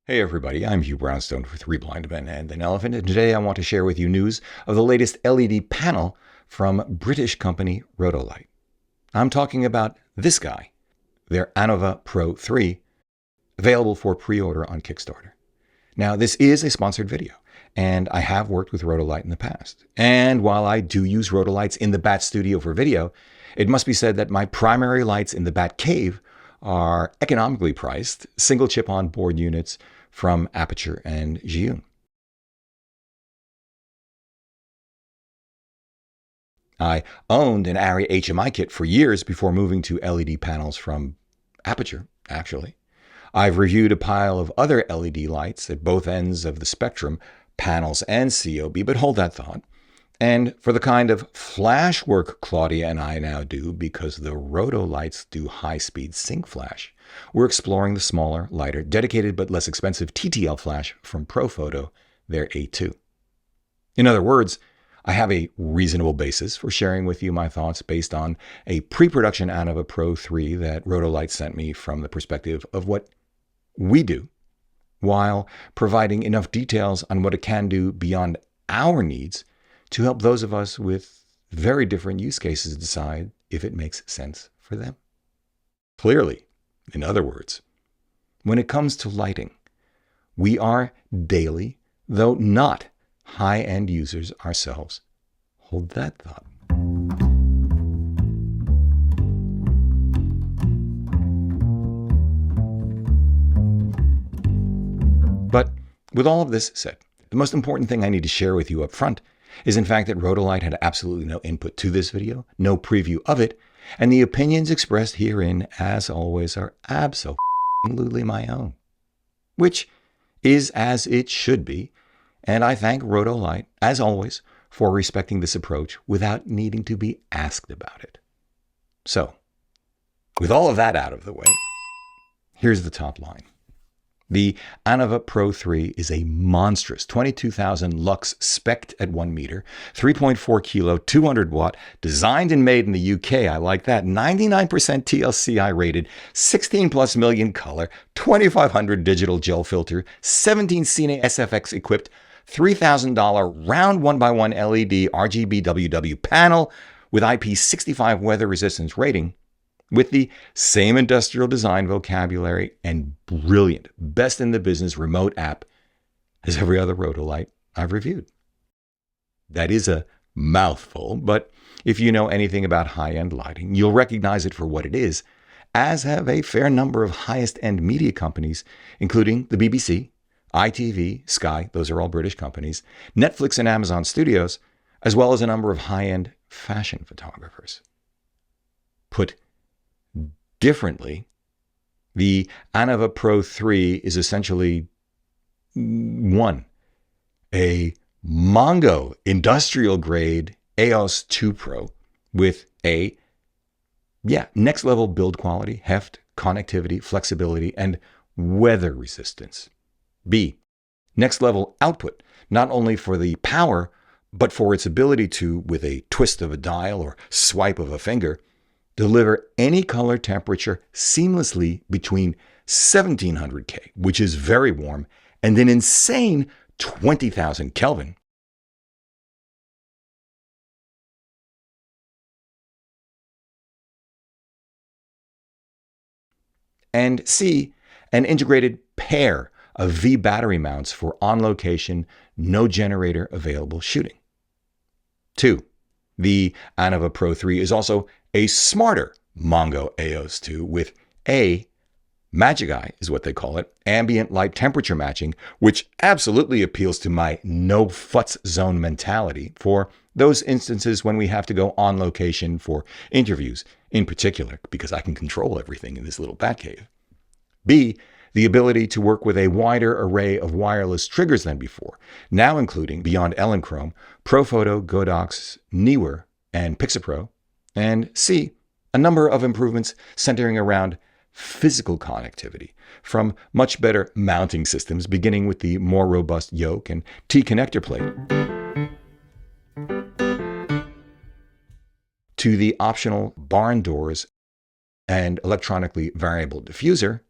Hey everybody, I'm Hugh Brownstone for Three Blind Men and an Elephant, and today I want to share with you news of the latest LED panel from British company Rotolight. I'm talking about this guy, their Anova Pro 3, available for pre-order on Kickstarter. Now, this is a sponsored video, and I have worked with Rotolight in the past. And while I do use Rotolights in the Bat Studio for video, it must be said that my primary lights in the Bat Cave are economically priced, single chip on board units from Aperture and Zhiyun. I owned an Arri HMI kit for years before moving to LED panels from Aperture, actually. I've reviewed a pile of other LED lights at both ends of the spectrum, panels and COB, but hold that thought. And for the kind of flash work Claudia and I now do, because the Rotolights do high-speed sync flash, we're exploring the smaller, lighter, dedicated but less expensive TTL flash from Profoto, their A2. In other words, I have a reasonable basis for sharing with you my thoughts based on a pre-production Anova Pro 3 that Rotolight sent me from the perspective of what we do, while providing enough details on what it can do beyond our needs to help those of us with very different use cases decide if it makes sense for them. Clearly, in other words, when it comes to lighting, we are daily, though not high-end users ourselves. Hold that thought. But with all of this said, the most important thing I need to share with you up front is in fact that Rotolight had absolutely no input to this video, no preview of it, and the opinions expressed herein, as always, are absolutely my own. Which is as it should be, and I thank Rotolight, as always, for respecting this approach without needing to be asked about it. So, with all of that out of the way, here's the top line. The Anova Pro 3 is a monstrous 22,000 lux spec'd at 1 meter, 3.4 kilo, 200 watt, designed and made in the UK, I like that, 99% TLCI rated, 16 plus million color, 2500 digital gel filter, 17 Cine SFX equipped, $3,000 round 1x1 LED RGB WW panel with IP65 weather resistance rating, with the same industrial design vocabulary and brilliant, best in the business remote app as every other Rotolight I've reviewed. That is a mouthful, but if you know anything about high-end lighting, you'll recognize it for what it is, as have a fair number of highest-end media companies, including the BBC, ITV, Sky, those are all British companies, Netflix and Amazon Studios, as well as a number of high-end fashion photographers. Put differently, the Anova Pro 3 is essentially one, a MONGO industrial grade AEOS 2 Pro with a, next level build quality, heft, connectivity, flexibility, and weather resistance. B, next level output, not only for the power, but for its ability to, with a twist of a dial or swipe of a finger, deliver any color temperature seamlessly between 1700 K, which is very warm, and an insane 20,000 Kelvin. And C, an integrated pair of V battery mounts for on-location, no generator available shooting. 2, the Anova Pro 3 is also a smarter MONGO AEOS 2 with a Magic Eye, is what they call it, ambient light temperature matching, which absolutely appeals to my no futs zone mentality for those instances when we have to go on location for interviews, in particular, because I can control everything in this little bat cave. B, the ability to work with a wider array of wireless triggers than before, now including, beyond Elechrome, Profoto, Godox, Neewer, and Pixapro. And C, a number of improvements centering around physical connectivity, from much better mounting systems, beginning with the more robust yoke and T-connector plate, to the optional barn doors and electronically variable diffuser,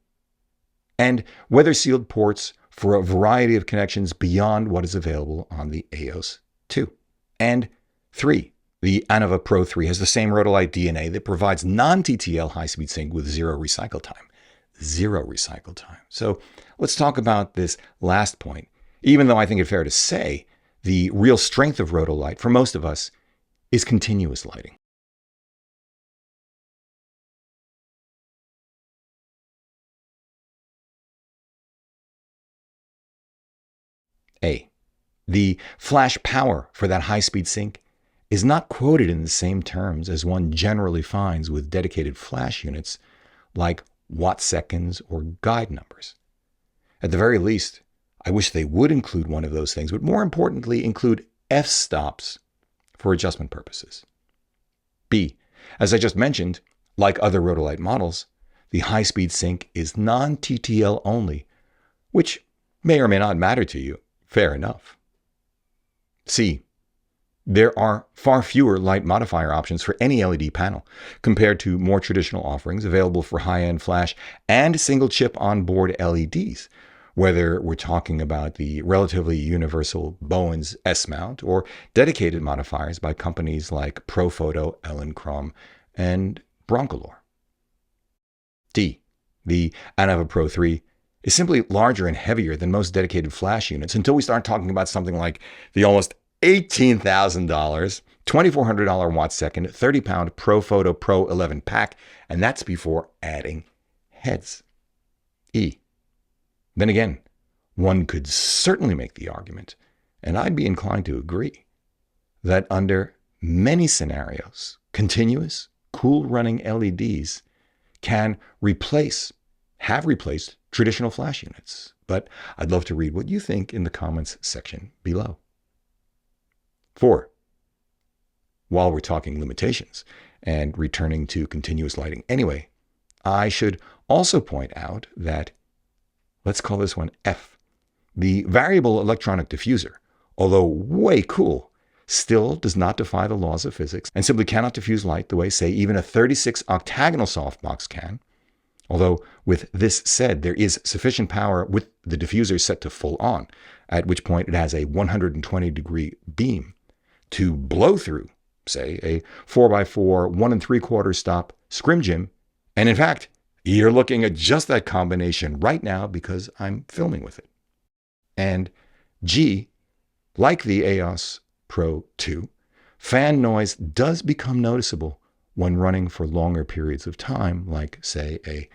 and weather-sealed ports for a variety of connections beyond what is available on the AEOS 2. And 3. The Anova Pro 3 has the same Rotolight DNA that provides non-TTL high-speed sync with zero recycle time. Zero recycle time. So let's talk about this last point. Even though I think it's fair to say the real strength of Rotolight for most of us is continuous lighting. A. The flash power for that high-speed sync is not quoted in the same terms as one generally finds with dedicated flash units like watt seconds or guide numbers. At the very least, I wish they would include one of those things, but more importantly, include f-stops for adjustment purposes. B. As I just mentioned, like other Rotolight models, the high-speed sync is non-TTL only, which may or may not matter to you. Fair enough. C. There are far fewer light modifier options for any LED panel compared to more traditional offerings available for high-end flash and single-chip onboard LEDs, whether we're talking about the relatively universal Bowens S-mount or dedicated modifiers by companies like Profoto, Elinchrom, and Broncolor. D. The Anova Pro 3 is simply larger and heavier than most dedicated flash units until we start talking about something like the almost $18,000, $2,400 watt second, 30-pound Profoto Pro 11 pack, and that's before adding heads. E. Then again, one could certainly make the argument, and I'd be inclined to agree, that under many scenarios, continuous, cool-running LEDs can have replaced traditional flash units. But I'd love to read what you think in the comments section below. 4. While we're talking limitations and returning to continuous lighting anyway, I should also point out that, let's call this one F, the variable electronic diffuser, although way cool, still does not defy the laws of physics and simply cannot diffuse light the way, say, even a 36 octagonal softbox can. Although, with this said, there is sufficient power with the diffuser set to full on, at which point it has a 120-degree beam to blow through, say, a 4x4 1 3/4 stop scrim gym. And in fact, you're looking at just that combination right now because I'm filming with it. And G, like the AEOS Pro 2, fan noise does become noticeable when running for longer periods of time, like, say, a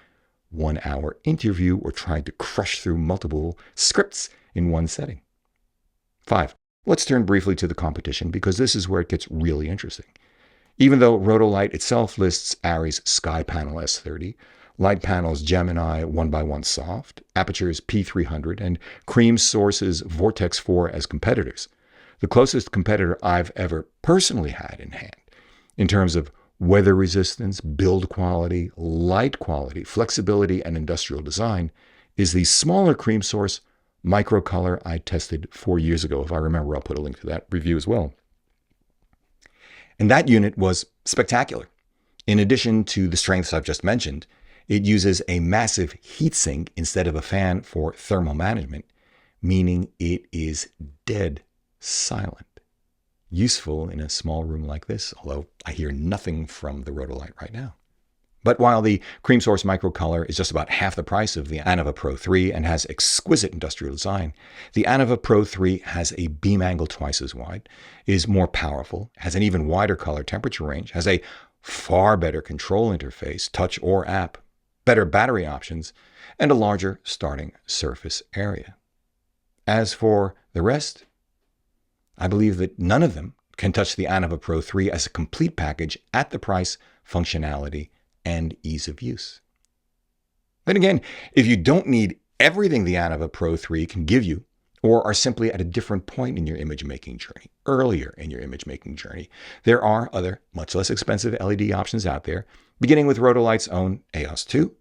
1-hour interview or trying to crush through multiple scripts in one setting. 5. Let's turn briefly to the competition because this is where it gets really interesting. Even though Rotolight itself lists Arri's SkyPanel S30, Light Panel's Gemini 1x1 Soft, Aperture's P300, and Cream Source's Vortex 4 as competitors, the closest competitor I've ever personally had in hand in terms of weather resistance, build quality, light quality, flexibility, and industrial design is the smaller Cream Source Microcolor I tested 4 years ago. If I remember, I'll put a link to that review as well. And that unit was spectacular. In addition to the strengths I've just mentioned, it uses a massive heatsink instead of a fan for thermal management, meaning it is dead silent. Useful in a small room like this, although I hear nothing from the Rotolight right now. But while the Cream Source Microcolor is just about half the price of the Anova Pro 3 and has exquisite industrial design, the Anova Pro 3 has a beam angle twice as wide, is more powerful, has an even wider color temperature range, has a far better control interface, touch or app, better battery options, and a larger starting surface area. As for the rest, I believe that none of them can touch the Anova Pro 3 as a complete package at the price, functionality, and ease of use. Then again, if you don't need everything the Anova Pro 3 can give you, or are simply at a different point in your image-making journey, earlier in your image-making journey, there are other, much less expensive LED options out there, beginning with Rotolight's own AEOS 2,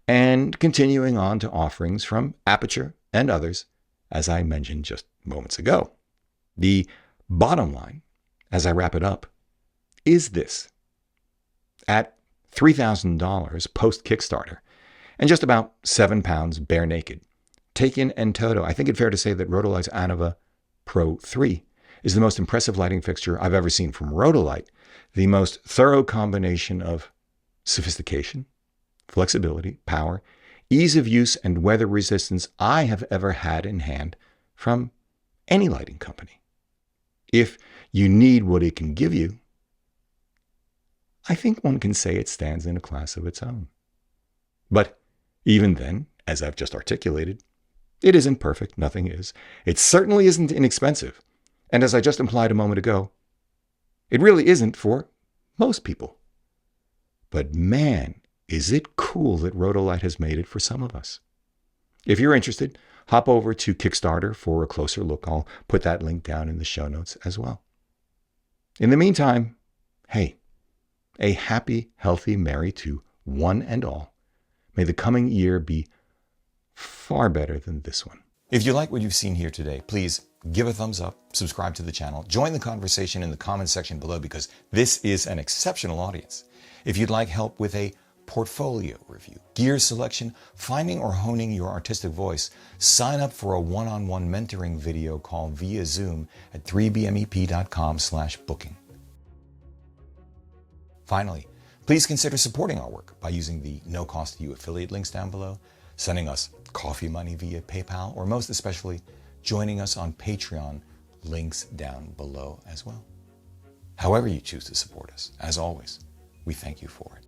and continuing on to offerings from Aperture and others, as I mentioned just moments ago. The bottom line, as I wrap it up, is this. At $3,000 post-Kickstarter and just about £7 bare naked, Taken in toto, I think it's fair to say that Rotolight's Anova Pro 3 is the most impressive lighting fixture I've ever seen from Rotolight, the most thorough combination of sophistication, flexibility, power, ease of use, and weather resistance I have ever had in hand from any lighting company. If you need what it can give you, I think one can say it stands in a class of its own. But even then, as I've just articulated, it isn't perfect, nothing is. It certainly isn't inexpensive. And as I just implied a moment ago, it really isn't for most people. But man, is it cool that Rotolight has made it for some of us. If you're interested, hop over to Kickstarter for a closer look. I'll put that link down in the show notes as well. In the meantime, hey, a happy, healthy Merry to one and all. May the coming year be far better than this one. If you like what you've seen here today, please give a thumbs up, subscribe to the channel, join the conversation in the comments section below because this is an exceptional audience. If you'd like help with a portfolio review, gear selection, finding or honing your artistic voice, sign up for a one-on-one mentoring video call via Zoom at 3bmep.com/booking. Finally, please consider supporting our work by using the no-cost-to-you affiliate links down below, sending us coffee money via PayPal, or most especially, joining us on Patreon, links down below as well. However you choose to support us, as always, we thank you for it.